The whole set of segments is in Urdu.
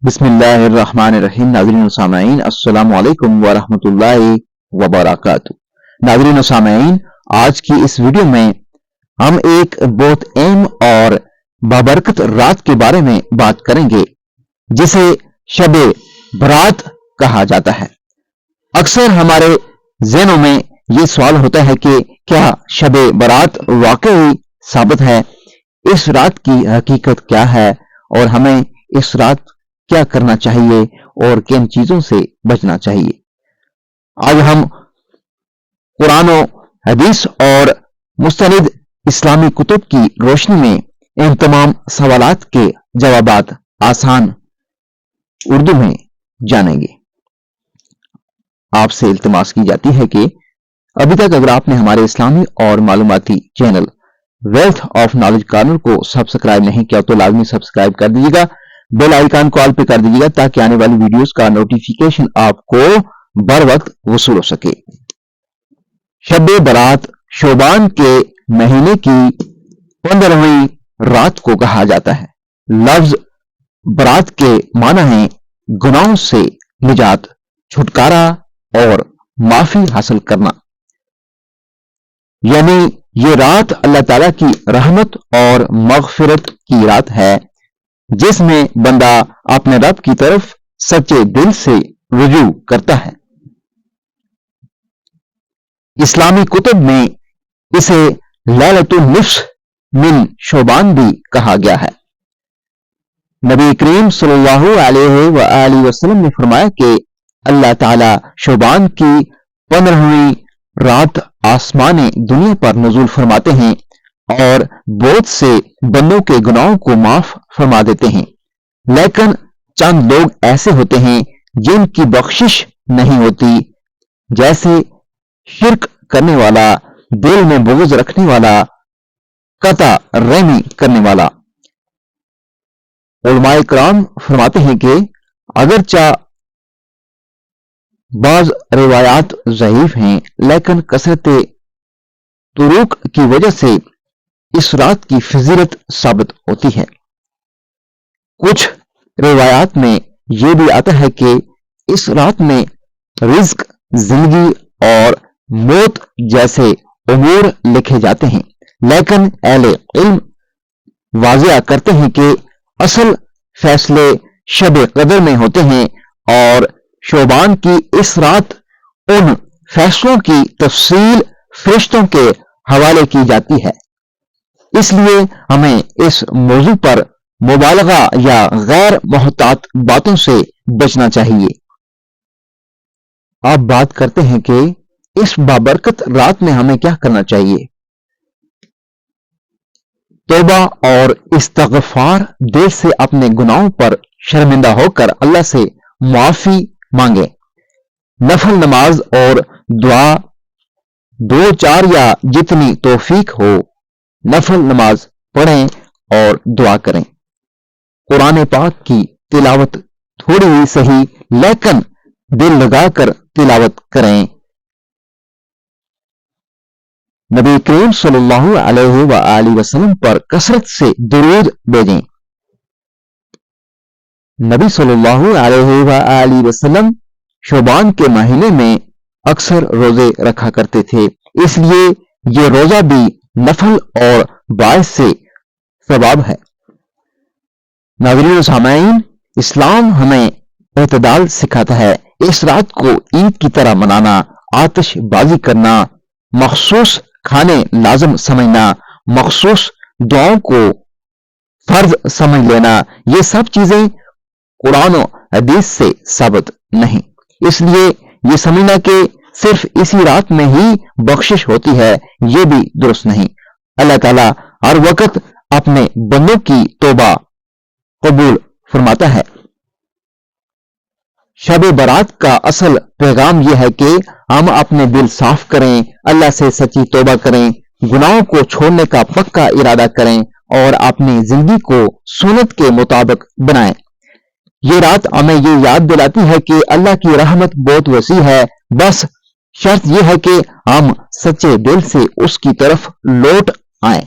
بسم اللہ الرحمن الرحیم۔ ناظرین و سامعین السلام علیکم ورحمۃ اللہ وبرکاتہ۔ ناظرین و سامعین، آج کی اس ویڈیو میں ہم ایک بہت اہم اور بابرکت رات کے بارے میں بات کریں گے جسے شب برات کہا جاتا ہے۔ اکثر ہمارے ذہنوں میں یہ سوال ہوتا ہے کہ کیا شب برات واقعی ثابت ہے؟ اس رات کی حقیقت کیا ہے اور ہمیں اس رات کیا کرنا چاہیے اور کن چیزوں سے بچنا چاہیے؟ آج ہم قرآن و حدیث اور مستند اسلامی کتب کی روشنی میں ان تمام سوالات کے جوابات آسان اردو میں جانیں گے۔ آپ سے التماس کی جاتی ہے کہ ابھی تک اگر آپ نے ہمارے اسلامی اور معلوماتی channel wealth of knowledge corner کو سبسکرائب نہیں کیا تو لازمی سبسکرائب کر دیجیے گا، بیل آئیکن کو آل پہ کر دیجیے گا تاکہ آنے والی ویڈیوز کا نوٹیفیکیشن آپ کو بر وقت وصول ہو سکے۔ شب برات شعبان کے مہینے کی 15ویں رات کو کہا جاتا ہے۔ لفظ برات کے معنی ہیں گناہوں سے نجات، چھٹکارا اور معافی حاصل کرنا، یعنی یہ رات اللہ تعالیٰ کی رحمت اور مغفرت کی رات ہے جس میں بندہ اپنے رب کی طرف سچے دل سے رجوع کرتا ہے۔ اسلامی کتب میں اسے لیلۃ النصف من شعبان بھی کہا گیا ہے۔ نبی کریم صلی اللہ علیہ وآلہ وسلم نے فرمایا کہ اللہ تعالی شعبان کی 15ویں رات آسمان دنیا پر نزول فرماتے ہیں اور بہت سے بندوں کے گناہوں کو معاف فرما دیتے ہیں، لیکن چند لوگ ایسے ہوتے ہیں جن کی بخشش نہیں ہوتی، جیسے شرک کرنے والا، دل میں بغض رکھنے والا، قطع رحمی کرنے والا۔ علماء کرام فرماتے ہیں کہ اگرچہ بعض روایات ضعیف ہیں لیکن کثرت طرق کی وجہ سے اس رات کی فضیلت ثابت ہوتی ہے۔ کچھ روایات میں یہ بھی آتا ہے کہ اس رات میں رزق، زندگی اور موت جیسے امور لکھے جاتے ہیں، لیکن اہل علم واضح کرتے ہیں کہ اصل فیصلے شب قدر میں ہوتے ہیں اور شعبان کی اس رات ان فیصلوں کی تفصیل فرشتوں کے حوالے کی جاتی ہے۔ اس لیے ہمیں اس موضوع پر مبالغہ یا غیر محتاط باتوں سے بچنا چاہیے۔ آپ بات کرتے ہیں کہ اس بابرکت رات میں ہمیں کیا کرنا چاہیے؟ توبہ اور استغفار، دل سے اپنے گناہوں پر شرمندہ ہو کر اللہ سے معافی مانگیں، نفل نماز اور دعا 2 4 یا جتنی توفیق ہو نفل نماز پڑھیں اور دعا کریں۔ قرآن پاک کی تلاوت تھوڑی ہی صحیح لیکن دل لگا کر تلاوت کریں۔ نبی کریم صلی اللہ علیہ وآلہ وسلم پر کثرت سے درود بھیجیں۔ نبی صلی اللہ علیہ وآلہ وسلم شعبان کے مہینے میں اکثر روزے رکھا کرتے تھے، اس لیے یہ روزہ بھی نفل اور باعث سے ثواب ہے۔ ناظرین و سامعین، اسلام ہمیں اعتدال سکھاتا ہے۔ اس رات کو عید کی طرح منانا، آتش بازی کرنا، مخصوص کھانے لازم سمجھنا، مخصوص دعاؤں کو فرض سمجھ لینا، یہ سب چیزیں قرآن و حدیث سے ثابت نہیں۔ اس لیے یہ سمجھنا کہ صرف اسی رات میں ہی بخشش ہوتی ہے، یہ بھی درست نہیں۔ اللہ تعالیٰ ہر وقت اپنے بندوں کی توبہ قبول فرماتا ہے۔ شب برات کا اصل پیغام یہ ہے کہ ہم اپنے دل صاف کریں، اللہ سے سچی توبہ کریں، گناہوں کو چھوڑنے کا پکا ارادہ کریں اور اپنی زندگی کو سنت کے مطابق بنائیں۔ یہ رات ہمیں یہ یاد دلاتی ہے کہ اللہ کی رحمت بہت وسیع ہے، بس شرط یہ ہے کہ ہم سچے دل سے اس کی طرف لوٹ آئیں۔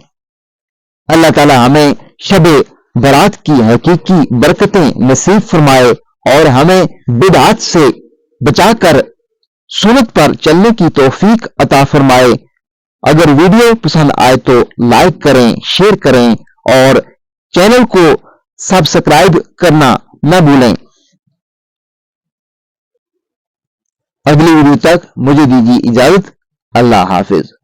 اللہ تعالی ہمیں شب برات کی حقیقی برکتیں نصیب فرمائے اور ہمیں بدعات سے بچا کر سنت پر چلنے کی توفیق عطا فرمائے۔ اگر ویڈیو پسند آئے تو لائک کریں، شیئر کریں اور چینل کو سبسکرائب کرنا نہ بھولیں۔ اگلی ویڈیو تک مجھے دیجیے اجازت۔ اللہ حافظ۔